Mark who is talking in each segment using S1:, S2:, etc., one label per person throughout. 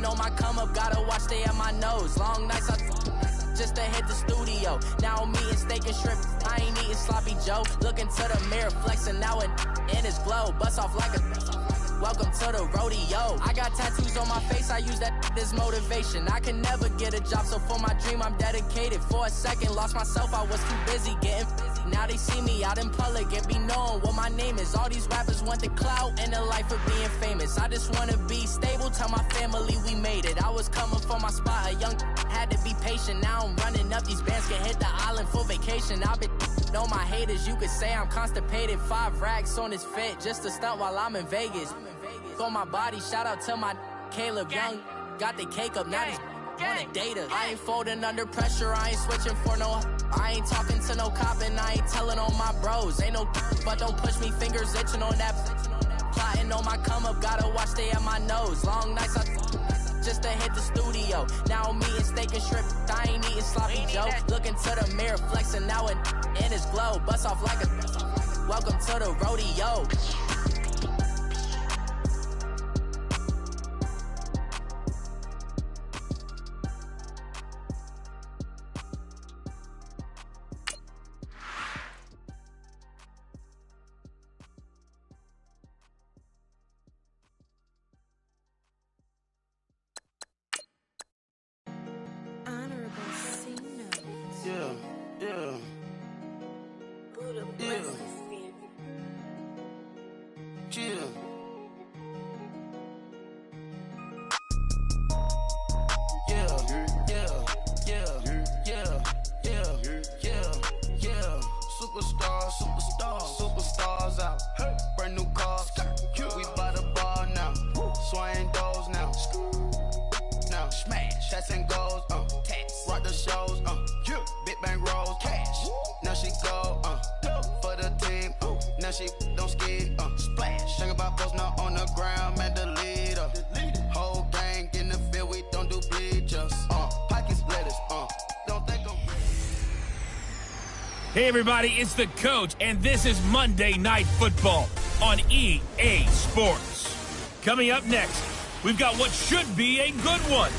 S1: on my come up, gotta watch stay at my nose. Long nights just to hit the studio. Now I'm eating steak and shrimp, I ain't eating sloppy Joe. Looking to the mirror, flexing now and in his glow. Bust off like a welcome to the rodeo. I got tattoos on my face, I use that as motivation. I can never get a job, so for my dream I'm dedicated. For a second, lost myself, I was too busy getting busy. Now they see me out in public and be knowing what my name is. All these rappers want the clout and the life of being famous. I just wanna be stable, tell my family we made it. I was coming for my spot, a young had to be patient. Now I'm running up, these bands can hit the island for vacation. I've been on my haters, you could say I'm constipated. 5 racks on his fit, just to stunt while I'm in Vegas. On my body, shout out to my Caleb Young. Got the cake up, now he's on a data. I ain't folding under pressure, I ain't switching for no. I ain't talking to no cop and I ain't telling on my bros. Ain't no but don't push me, fingers itching on that. Plotting on my come up, gotta watch stay at my nose. Long nights just to hit the studio. Now I'm eating steak and shrimp, I ain't eating sloppy Joe. Looking to the mirror, flexing now and in his glow. Bust off like a welcome to the rodeo.
S2: Superstars out, brand new cars. We by the bar now, swaying doors now. Now smash, shots and goals, rock the shows, big bang rolls, cash. Now she go, for the team, now she don't ski, splash. Think about post now on the ground, man, the leader. Whole gang in the field, we don't do bleachers. Pockets lettuce, don't think I'm.
S3: Hey everybody, it's the coach, and this is Monday Night Football on EA Sports. Coming up next, we've got what should be a good one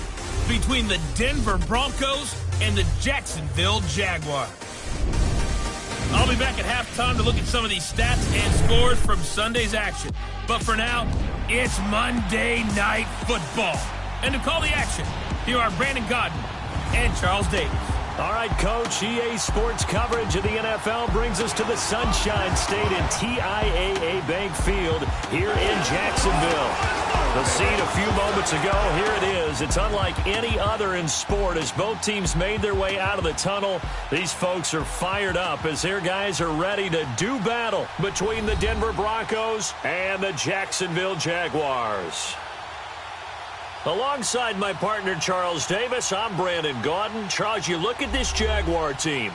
S3: between the Denver Broncos and the Jacksonville Jaguars. I'll be back at halftime to look at some of these stats and scores from Sunday's action. But for now, it's Monday Night Football. And to call the action, here are Brandon Gaudin and Charles Davis.
S4: All right, Coach, EA Sports coverage of the NFL brings us to the Sunshine State in TIAA Bank Field here in Jacksonville. The scene a few moments ago, here it is. It's unlike any other in sport as both teams made their way out of the tunnel. These folks are fired up as their guys are ready to do battle between the Denver Broncos and the Jacksonville Jaguars. Alongside my partner, Charles Davis, I'm Brandon Gaudin. Charles, you look at this Jaguar team.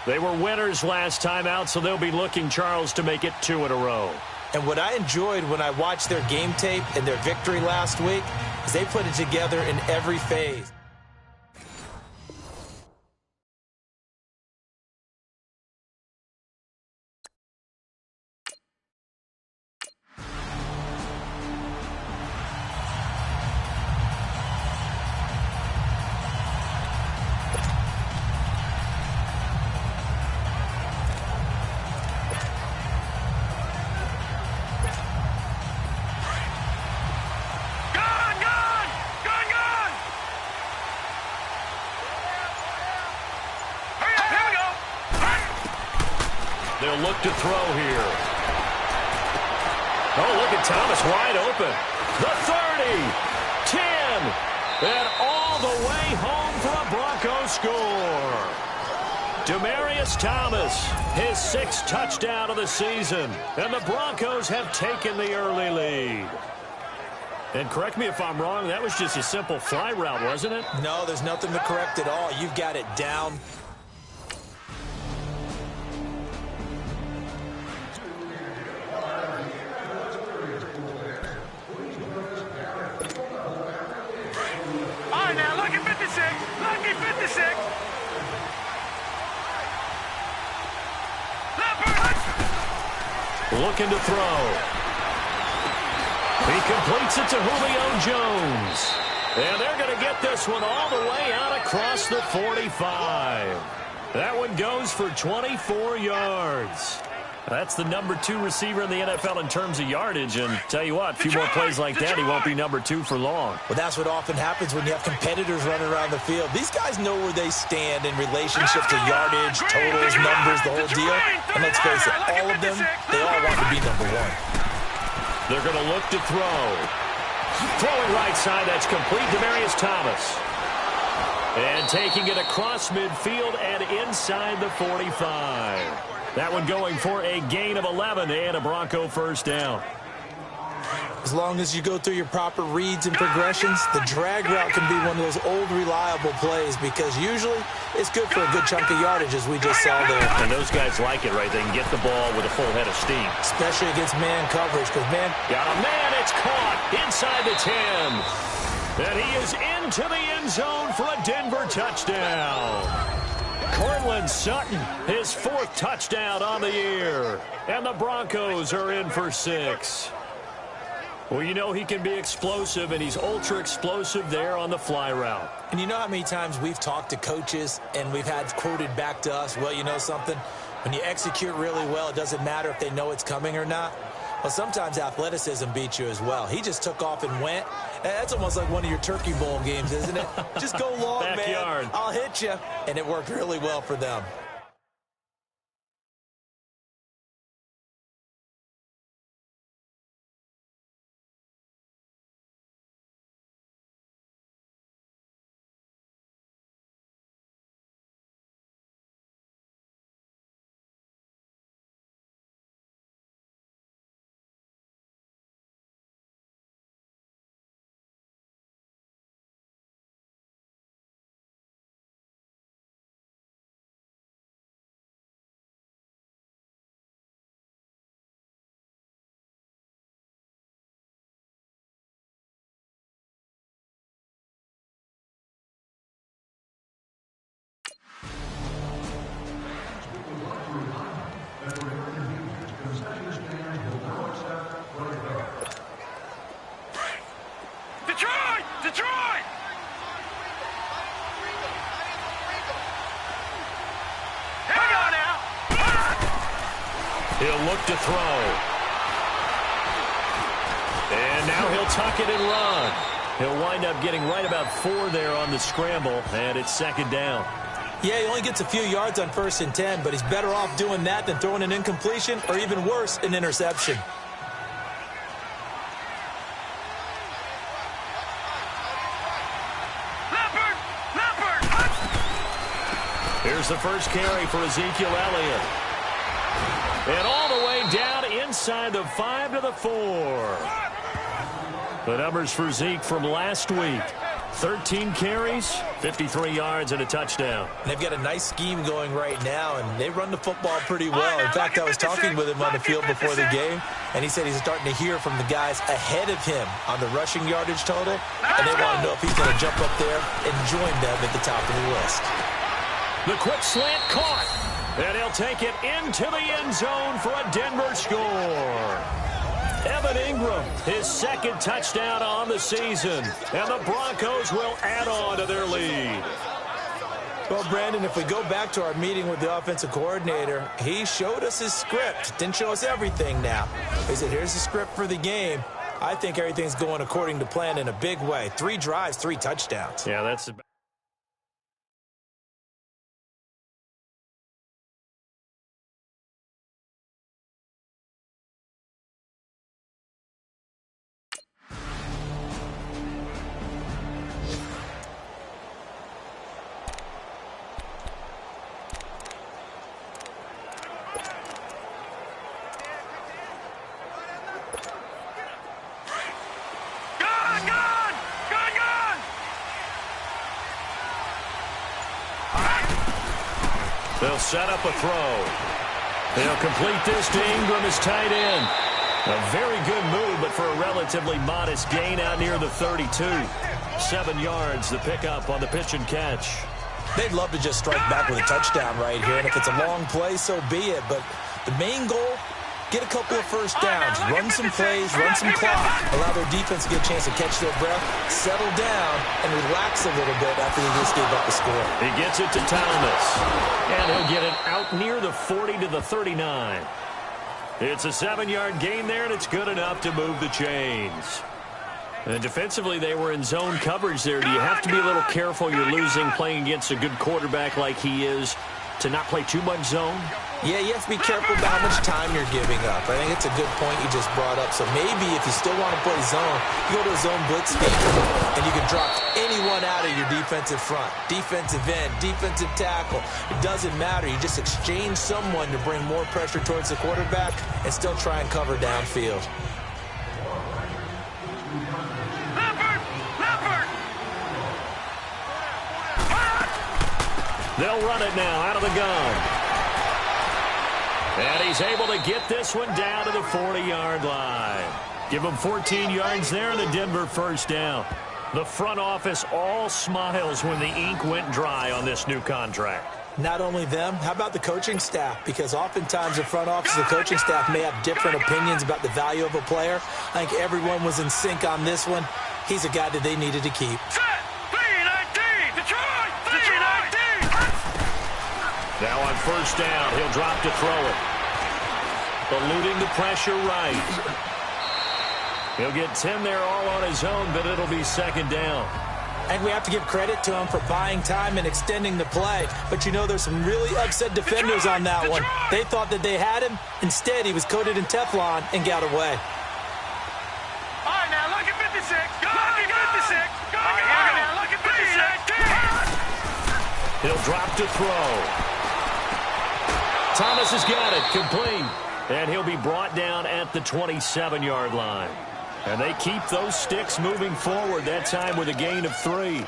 S4: They were winners last time out, so they'll be looking, Charles, to make it 2 in a row.
S5: And what I enjoyed when I watched their game tape and their victory last week is they put it together in every phase.
S4: They'll look to throw here. Oh, look at Thomas wide open. The 30, 10, and all the way home for a Broncos score. Demaryius Thomas, his 6th touchdown of the season, and the Broncos have taken the early lead. And correct me if I'm wrong, that was just a simple fly route, wasn't it?
S5: No, there's nothing to correct at all. You've got it down.
S4: Looking to throw. He completes it to Julio Jones. And they're going to get this one all the way out across the 45. That one goes for 24 yards. That's the number 2 receiver in the NFL in terms of yardage. And tell you what, a few more plays like that, he won't be number 2 for long.
S5: Well, that's what often happens when you have competitors running around the field. These guys know where they stand in relationship to yardage, totals, numbers, the whole deal. And let's face it, all of them, they all want to be number 1.
S4: They're going to look to throw. Throwing right side, that's complete. Demaryius Thomas. And taking it across midfield and inside the 45. That one going for a gain of 11 and a Bronco first down.
S5: As long as you go through your proper reads and progressions, the drag route can be one of those old reliable plays because usually it's good for a good chunk of yardage as we just saw there.
S4: And those guys like it, right? They can get the ball with a full head of steam.
S5: Especially against man coverage because, man,
S4: got a man, it's caught inside the 10. And he is into the end zone for a Denver touchdown. Courtland Sutton, his 4th touchdown on the year. And the Broncos are in for 6. Well, you know he can be explosive, and he's ultra-explosive there on the fly route.
S5: And you know how many times we've talked to coaches and we've had quoted back to us, well, you know something? When you execute really well, it doesn't matter if they know it's coming or not. Well, sometimes athleticism beats you as well. He just took off and went. That's almost like one of your Turkey Bowl games, isn't it? Just go long,
S4: backyard.
S5: Man. I'll hit you. And it worked really well for them.
S6: Detroit! Hang on now!
S4: He'll look to throw. And now he'll tuck it and run. He'll wind up getting right about 4 there on the scramble, and it's 2nd down.
S5: Yeah, he only gets a few yards on 1st and 10, but he's better off doing that than throwing an incompletion or even worse, an interception.
S4: Here's the first carry for Ezekiel Elliott. And all the way down inside the 5 to the 4. The numbers for Zeke from last week. 13 carries, 53 yards, and a touchdown.
S5: And they've got a nice scheme going right now, and they run the football pretty well. In fact, I was talking with him on the field before the game, and he said he's starting to hear from the guys ahead of him on the rushing yardage total, and they want to know if he's going to jump up there and join them at the top of the list.
S4: The quick slant caught, and he'll take it into the end zone for a Denver score. Evan Ingram, his 2nd touchdown on the season, and the Broncos will add on to their lead.
S5: Well, Brandon, if we go back to our meeting with the offensive coordinator, he showed us his script. Didn't show us everything now. He said, here's the script for the game. I think everything's going according to plan in a big way. 3 drives, 3 touchdowns.
S4: Yeah, that's about. They'll set up a throw. They'll complete this to Ingram as tight end. A very good move, but for a relatively modest gain out near the 32. 7 yards, the pickup on the pitch and catch.
S5: They'd love to just strike back with a touchdown right here, and if it's a long play, so be it. But the main goal get a couple of first downs, run some plays, run some clock, allow their defense to get a chance to catch their breath, settle down, and relax a little bit after they just gave up the score.
S4: He gets it to Thomas, and he'll get it out near the 40 to the 39. It's a 7-yard gain there, and it's good enough to move the chains. And defensively, they were in zone coverage there. Do you have to be a little careful? You're losing playing against a good quarterback like he is to not play too much zone?
S5: Yeah, you have to be careful about how much time you're giving up. I think it's a good point you just brought up. So maybe if you still want to play zone, you go to a zone blitz scheme, and you can drop anyone out of your defensive front, defensive end, defensive tackle. It doesn't matter. You just exchange someone to bring more pressure towards the quarterback and still try and cover downfield.
S4: They'll run it now out of the gun. And he's able to get this one down to the 40-yard line. Give him 14 yards there, and the Denver first down. The front office all smiles when the ink went dry on this new contract.
S5: Not only them, how about the coaching staff? Because oftentimes the front office, the coaching staff may have different opinions about the value of a player. I think everyone was in sync on this one. He's a guy that they needed to keep.
S4: Now on first down, he'll drop to throw it. Eluding the pressure right. He'll get 10 there all on his own, but it'll be second down.
S5: And we have to give credit to him for buying time and extending the play. But you know, there's some really upset defenders on that one. They thought that they had him. Instead, he was coated in Teflon and got away.
S6: All right, now look at 56. Look at 56. All right, now look at 56.
S4: He'll drop to throw. Thomas has got it, complete. And he'll be brought down at the 27-yard line. And they keep those sticks moving forward, that time with a gain of 3.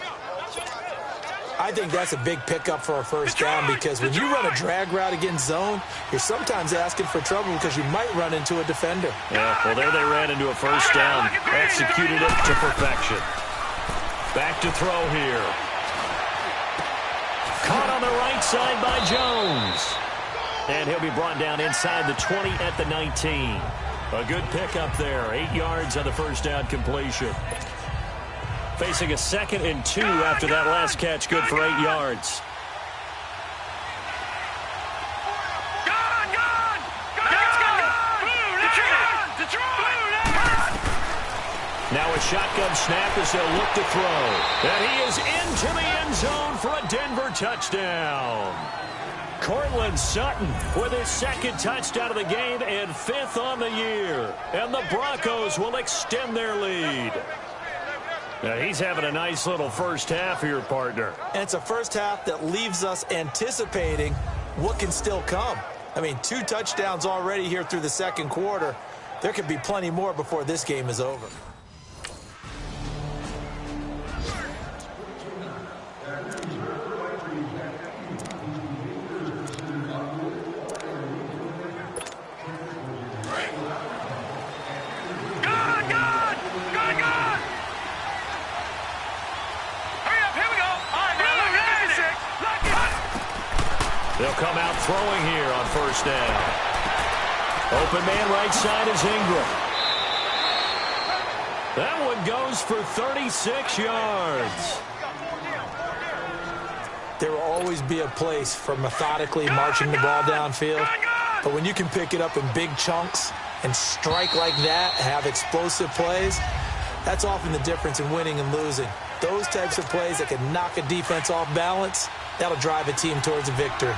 S5: I think that's a big pickup for a first down, because when you run a drag route against zone, you're sometimes asking for trouble because you might run into a defender.
S4: Yeah, well, there they ran into a first down. Executed it to perfection. Back to throw here. Caught on the right side by Jones. And he'll be brought down inside the 20 at the 19. A good pickup there. 8 yards on the first down completion. Facing a 2nd and 2 after that last catch. Good for 8 yards. Now a shotgun snap as they'll look to throw. And he is into the end zone for a Denver touchdown. Courtland Sutton with his 2nd touchdown of the game and 5th on the year. And the Broncos will extend their lead. Now he's having a nice little first half here, partner.
S5: And it's a first half that leaves us anticipating what can still come. I mean, 2 touchdowns already here through the second quarter. There could be plenty more before this game is over.
S4: They'll come out throwing here on first down. Open man right side is Ingram. That one goes for 36 yards.
S5: There will always be a place for methodically marching the ball downfield. But when you can pick it up in big chunks and strike like that, have explosive plays, that's often the difference in winning and losing. Those types of plays that can knock a defense off balance, that'll drive a team towards a victory.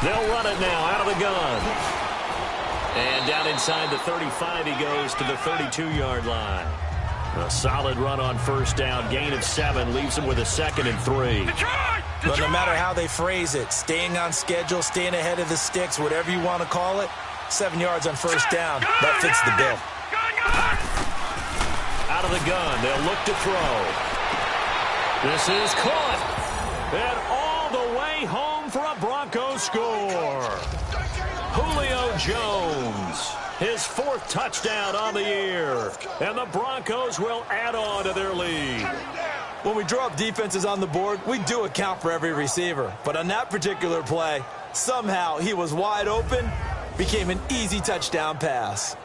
S4: They'll run it now out of the gun. And down inside the 35, he goes to the 32-yard line. A solid run on first down. Gain of 7 leaves him with a 2nd and 3.
S5: But no matter how they phrase it, staying on schedule, staying ahead of the sticks, whatever you want to call it, 7 yards on first down, that fits the bill.
S4: Out of the gun, they'll look to throw. This is caught. And all the way home for a Broncos score. Julio Jones, his 4th touchdown on the year. And the Broncos will add on to their lead.
S5: When we draw up defenses on the board, we do account for every receiver. But on that particular play, somehow he was wide open, became an easy touchdown pass.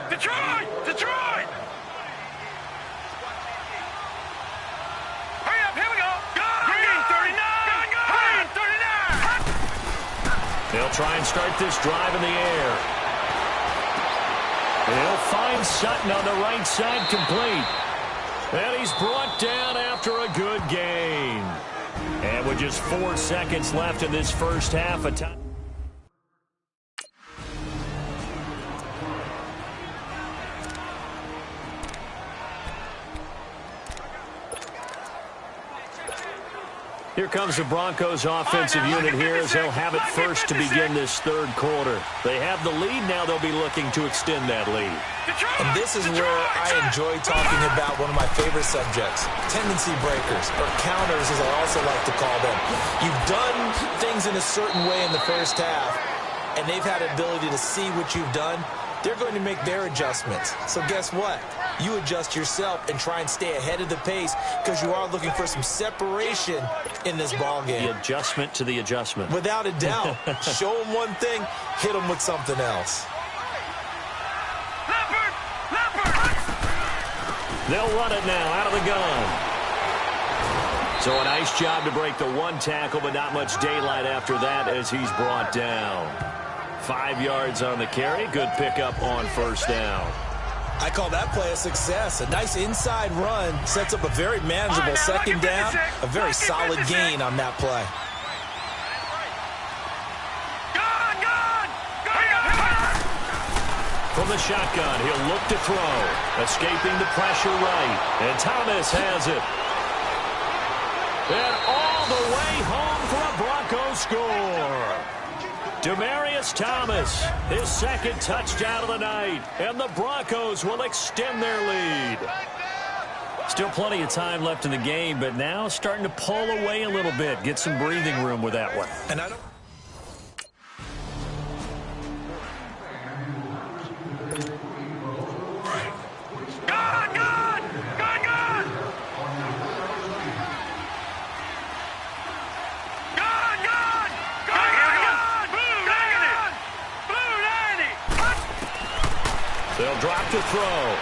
S6: Detroit! Detroit! Hurry up, here we go! Green 39! Green 39!
S4: They'll try and start this drive in the air. They'll find Sutton on the right side, complete. And he's brought down after a good gain. And with just 4 seconds left in this first half, a time. Here comes the Broncos offensive unit here as they'll have it first to begin this third quarter. They have the lead. Now they'll be looking to extend that lead.
S5: And this is where I enjoy talking about one of my favorite subjects, tendency breakers, or counters as I also like to call them. You've done things in a certain way in the first half, and they've had the ability to see what you've done. They're going to make their adjustments. So guess what? You adjust yourself and try and stay ahead of the pace because you are looking for some separation in this ball game.
S4: The adjustment to the adjustment.
S5: Without a doubt. Show them one thing, hit them with something else.
S4: They'll run it now out of the gun. So a nice job to break the one tackle, but not much daylight after that as he's brought down. 5 yards on the carry. Good pickup on first down.
S5: I call that play a success. A nice inside run sets up a very manageable second down. A very solid gain on that play.
S4: From the shotgun, he'll look to throw. Escaping the pressure right. And Thomas has it. And all the way home for a Broncos score. Demaryius Thomas, his second touchdown of the night, and the Broncos will extend their lead. Still plenty of time left in the game, but now starting to pull away a little bit, get some breathing room with that one.
S5: And I don't...
S4: They'll drop to throw.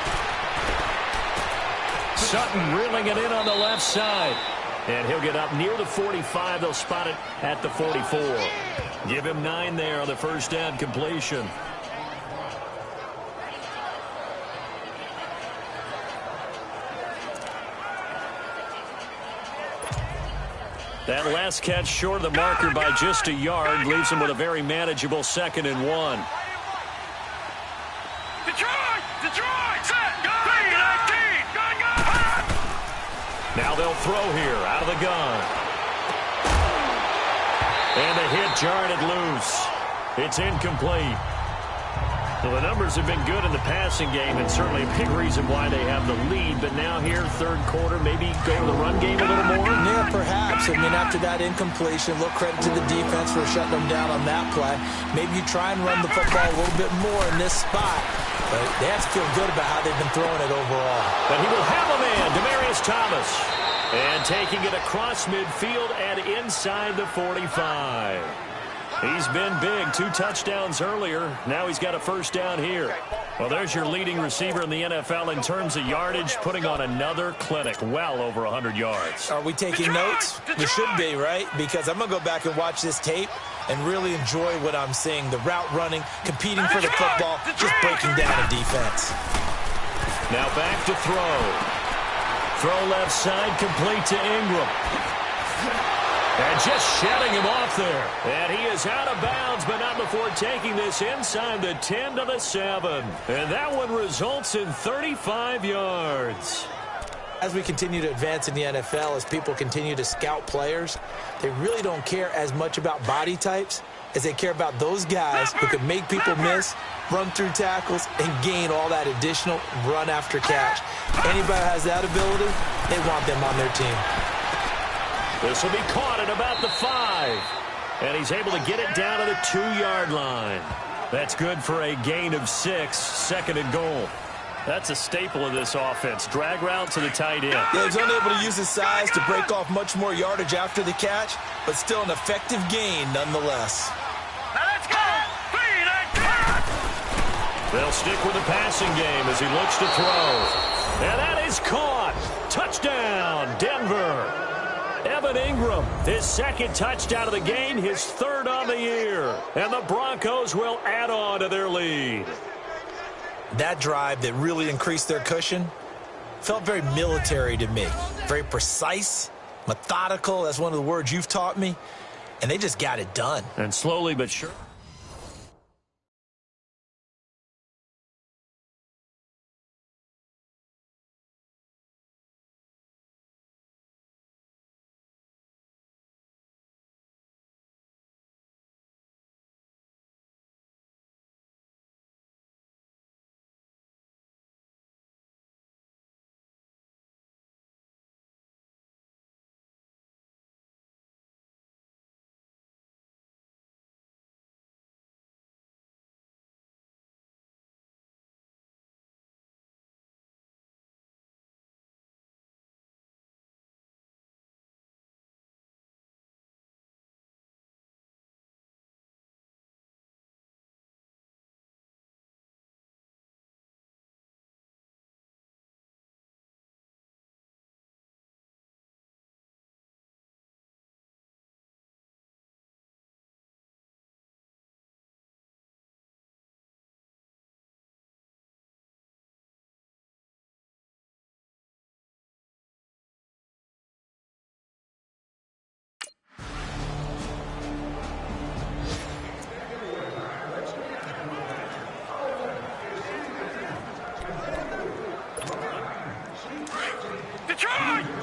S4: Sutton reeling it in on the left side. And he'll get up near the 45. They'll spot it at the 44. Give him 9 there on the first down completion. That last catch short of the marker by just a yard leaves him with a very manageable 2nd and 1.
S6: Detroit, set, go, 19, go.
S4: Now they'll throw here out of the gun. And the hit jarred it loose. It's incomplete. Well, the numbers have been good in the passing game, and certainly a big reason why they have the lead. But now here, third quarter, maybe go to the run game a little more?
S5: Yeah, perhaps. I mean, after that incompletion, a little credit to the defense for shutting them down on that play. Maybe you try and run the football a little bit more in this spot. But they have to feel good about how they've been throwing it overall.
S4: But he will have a man, Demaryius Thomas. And taking it across midfield and inside the 45. He's been big. 2 touchdowns earlier. Now he's got a first down here. Well, there's your leading receiver in the NFL in terms of yardage, putting on another clinic, well over 100 yards.
S5: Are we taking notes? We should be, right? Because I'm going to go back and watch this tape and really enjoy what I'm seeing. The route running, competing for the football, just breaking down a defense.
S4: Now back to throw. Throw left side, complete to Ingram. And just shedding him off there. And he is out of bounds, but not before taking this inside the 10 to the 7. And that one results in 35 yards.
S5: As we continue to advance in the NFL, as people continue to scout players, they really don't care as much about body types as they care about those guys who can make people miss, run through tackles, and gain all that additional run after catch. Anybody who has that ability, they want them on their team.
S4: This will be caught at about the 5. And he's able to get it down to the 2-yard line. That's good for a gain of 6, 2nd and goal. That's a staple of this offense. Drag route to the tight end.
S5: Yeah, he's unable to use his size to break off much more yardage after the catch, but still an effective gain nonetheless.
S6: Now let's go.
S4: They'll stick with the passing game as he looks to throw. And that is caught. Touchdown, Denver. Evan Ingram, his 2nd touchdown of the game, his 3rd on the year. And the Broncos will add on to their lead.
S5: That drive that really increased their cushion felt very military to me. Very precise, methodical. That's one of the words you've taught me. And they just got it done.
S4: And slowly but sure.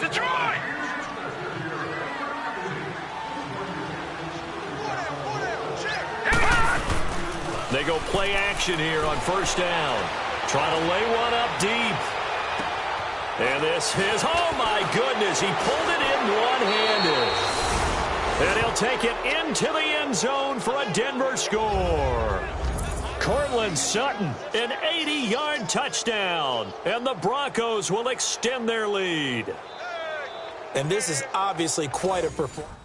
S6: Detroit!
S4: They go play action here on first down. Trying to lay one up deep. And this is, oh my goodness, he pulled it in one-handed. And he'll take it into the end zone for a Denver score. Courtland Sutton, an 80-yard touchdown. And the Broncos will extend their lead.
S5: And this is obviously quite a performance.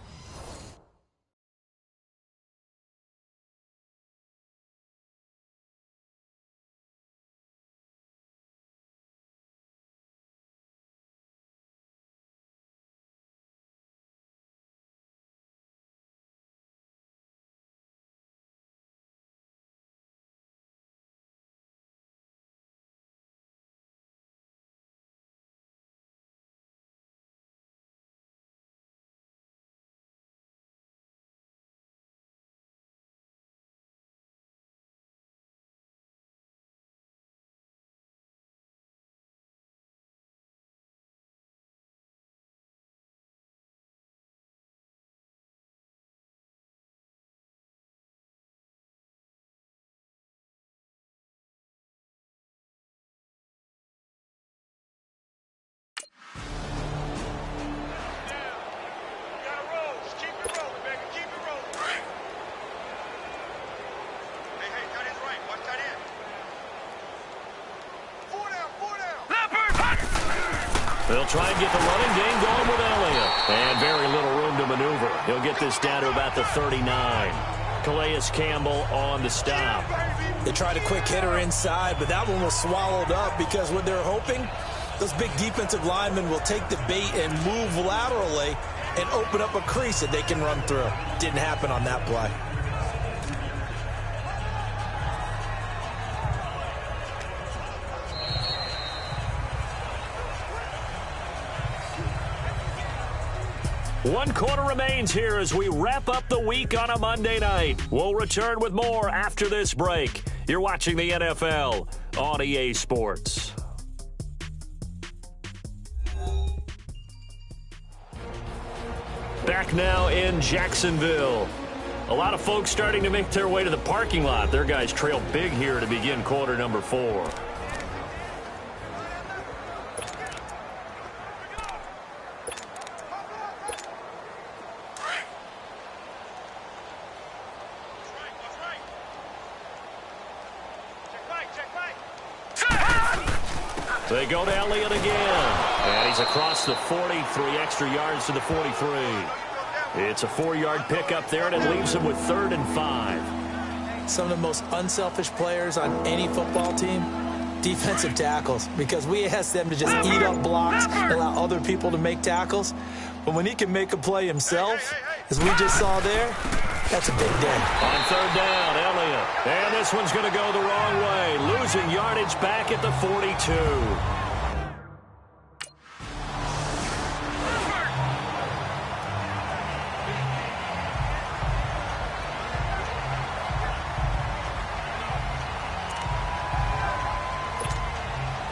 S4: They'll try and get the running game going with Elliott. And very little room to maneuver. He'll get this down to about the 39. Calais Campbell on the stop.
S5: They tried a quick hitter inside, but that one was swallowed up because what they're hoping, those big defensive linemen will take the bait and move laterally and open up a crease that they can run through. Didn't happen on that play.
S4: One quarter remains here as we wrap up the week on a Monday night. We'll return with more after this break. You're watching the NFL on EA Sports. Back now in Jacksonville. A lot of folks starting to make their way to the parking lot. Their guys trail big here to begin quarter number 4. They go to Elliott again. And he's across the 40, 3 extra yards to the 43. It's a 4-yard pickup there, and it leaves him with 3rd and 5.
S5: Some of the most unselfish players on any football team, defensive tackles, because we ask them to just eat up blocks and allow other people to make tackles. But when he can make a play himself, as we just saw there, that's a big day.
S4: On 3rd down, Elliott. And this one's going to go the wrong way, losing yardage back at the 42.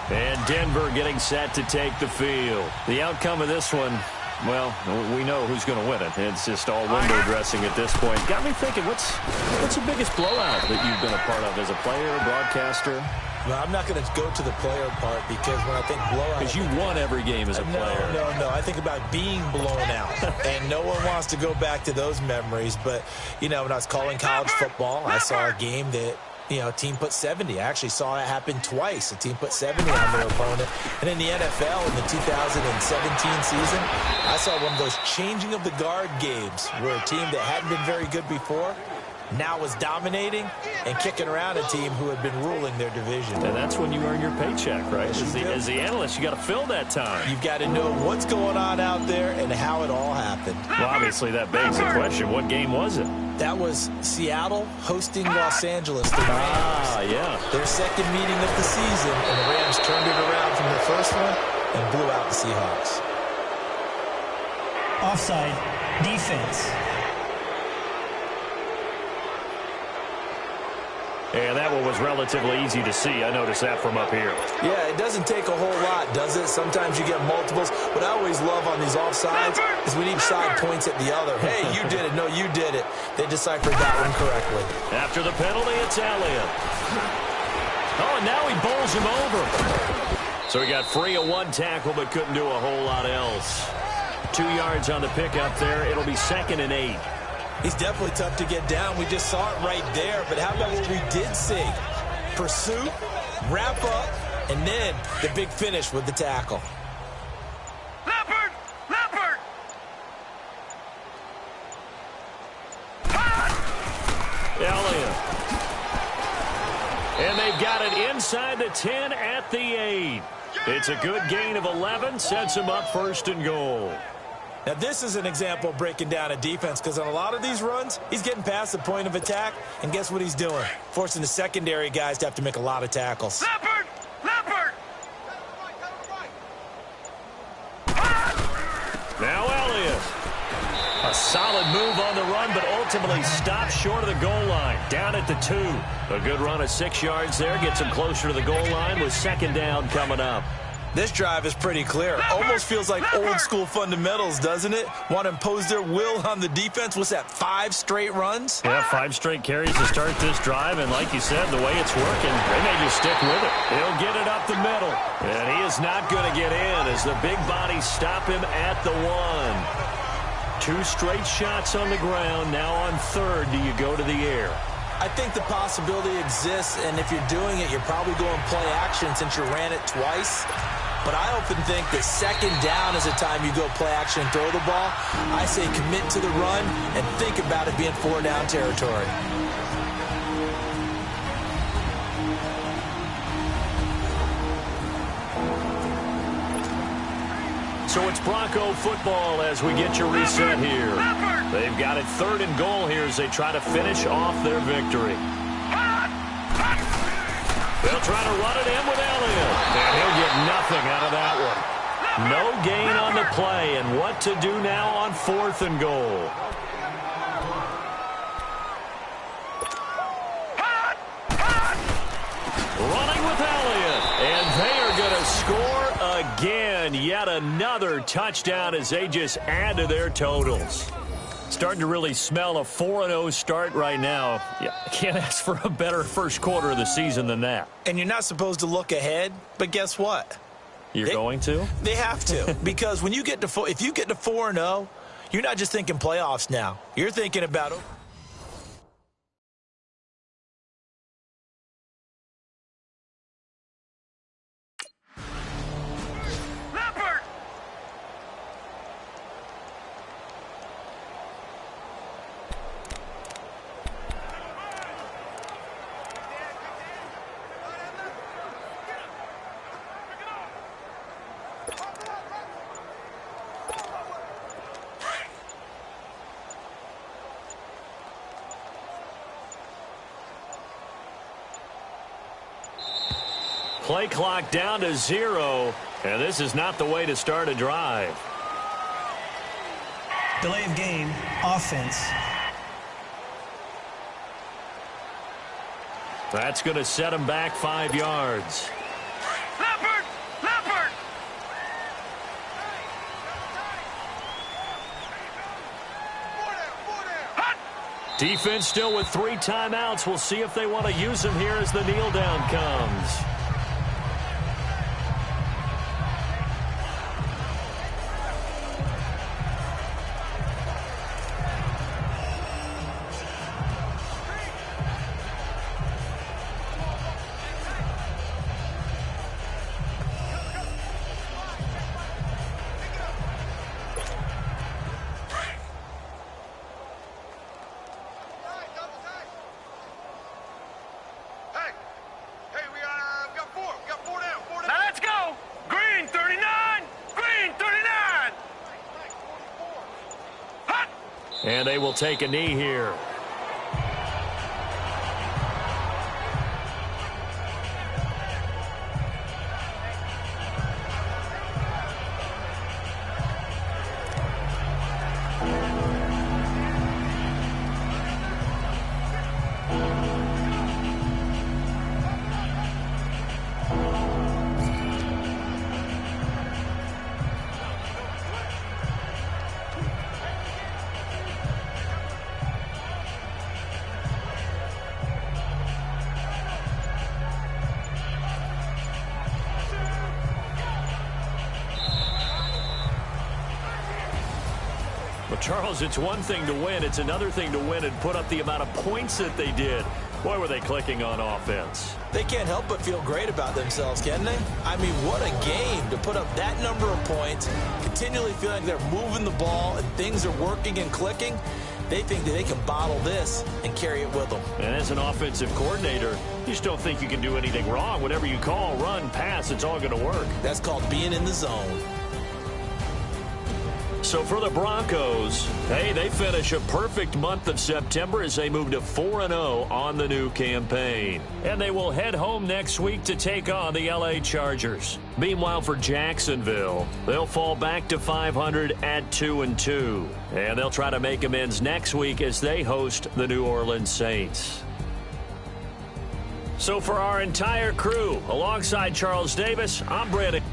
S4: And Denver getting set to take the field. The outcome of this one, well, we know who's going to win it. It's just all window dressing at this point. Got me thinking, what's the biggest blowout that you've been a part of as a player, broadcaster?
S5: No, I'm not going to go to the player part because when I think blowout...
S4: Because you won every game as a player.
S5: No. I think about being blown out. And no one wants to go back to those memories. But, you know, when I was calling college football, I saw a game that... You know, a team put 70. I actually saw it happen twice. A team put 70 on their opponent. And in the NFL, in the 2017 season, I saw one of those changing of the guard games where a team that hadn't been very good before now was dominating and kicking around a team who had been ruling their division.
S4: And that's when you earn your paycheck, right? As the analyst, you got to fill that time.
S5: You've got to know what's going on out there and how it all happened.
S4: Well, obviously, that begs the question, what game was it?
S5: That was Seattle hosting Los Angeles. The Rams.
S4: Yeah.
S5: Their second meeting of the season, and the Rams turned it around from their first one and blew out the Seahawks.
S7: Offside, defense.
S4: And that one was relatively easy to see. I noticed that from up here.
S5: Yeah, it doesn't take a whole lot, does it? Sometimes you get multiples. What I always love on these offsides is when each side points at the other. Hey, you did it. No, you did it. They deciphered that one correctly.
S4: After the penalty, it's Elliott. Oh, and now he bowls him over. So he got free of one tackle but couldn't do a whole lot else. 2 yards on the pickup there. It'll be 2nd and 8.
S5: He's definitely tough to get down. We just saw it right there. But how about what we did see? Pursuit, wrap up, and then the big finish with the tackle.
S6: Leopard!
S4: Elliott. And they've got it inside the 10 at the 8. It's a good gain of 11. Sets him up 1st and goal.
S5: Now, this is an example of breaking down a defense because on a lot of these runs, he's getting past the point of attack, and guess what he's doing? Forcing the secondary guys to have to make a lot of tackles.
S6: Leopard!
S4: Now Elliott. A solid move on the run, but ultimately stopped short of the goal line. Down at the 2. A good run of 6 yards there. Gets him closer to the goal line with 2nd down coming up.
S5: This drive is pretty clear. Almost feels like old school fundamentals, doesn't it? Want to impose their will on the defense. What's that, 5 straight runs?
S4: Yeah, 5 straight carries to start this drive. And like you said, the way it's working, they may just stick with it. He'll get it up the middle. And he is not going to get in as the big bodies stop him at the 1. 2 straight shots on the ground. Now on 3rd, do you go to the air?
S5: I think the possibility exists, and if you're doing it, you're probably going play action since you ran it twice. but I often think that second down is a time you go play action and throw the ball. I say commit to the run and think about it being 4-down territory.
S4: So it's Bronco football as we get your reset here. They've got it 3rd and goal here as they try to finish off their victory. They'll try to run it in with Elliott, and he'll get nothing out of that one. No gain on the play, and what to do now on 4th and goal. Running with Elliott, and they are going to score again. Yet another touchdown as they just add to their totals. Starting to really smell a 4-0 start right now. Yeah, can't ask for a better first quarter of the season than that.
S5: And you're not supposed to look ahead, but guess what?
S4: You're going to?
S5: They have to, because when you get to if you get to 4-0, you're not just thinking playoffs now. You're thinking about
S4: play clock down to 0, and this is not the way to start a drive.
S7: Delay of game, offense.
S4: That's going to set him back 5 yards.
S6: Leopard! Leopard!
S4: Defense still with 3 timeouts. We'll see if they want to use them here as the kneel down comes. And they will take a knee here. Charles, it's one thing to win. It's another thing to win and put up the amount of points that they did. Boy, were they clicking on offense.
S5: They can't help but feel great about themselves, can they? I mean, what a game to put up that number of points, continually feeling like they're moving the ball and things are working and clicking. They think that they can bottle this and carry it with them.
S4: And as an offensive coordinator, you just don't think you can do anything wrong. Whatever you call, run, pass, it's all going to work.
S5: That's called being in the zone.
S4: So for the Broncos, hey, they finish a perfect month of September as they move to 4-0 on the new campaign. And they will head home next week to take on the LA Chargers. Meanwhile, for Jacksonville, they'll fall back to 500 at 2-2. And they'll try to make amends next week as they host the New Orleans Saints. So for our entire crew, alongside Charles Davis, I'm Brandon.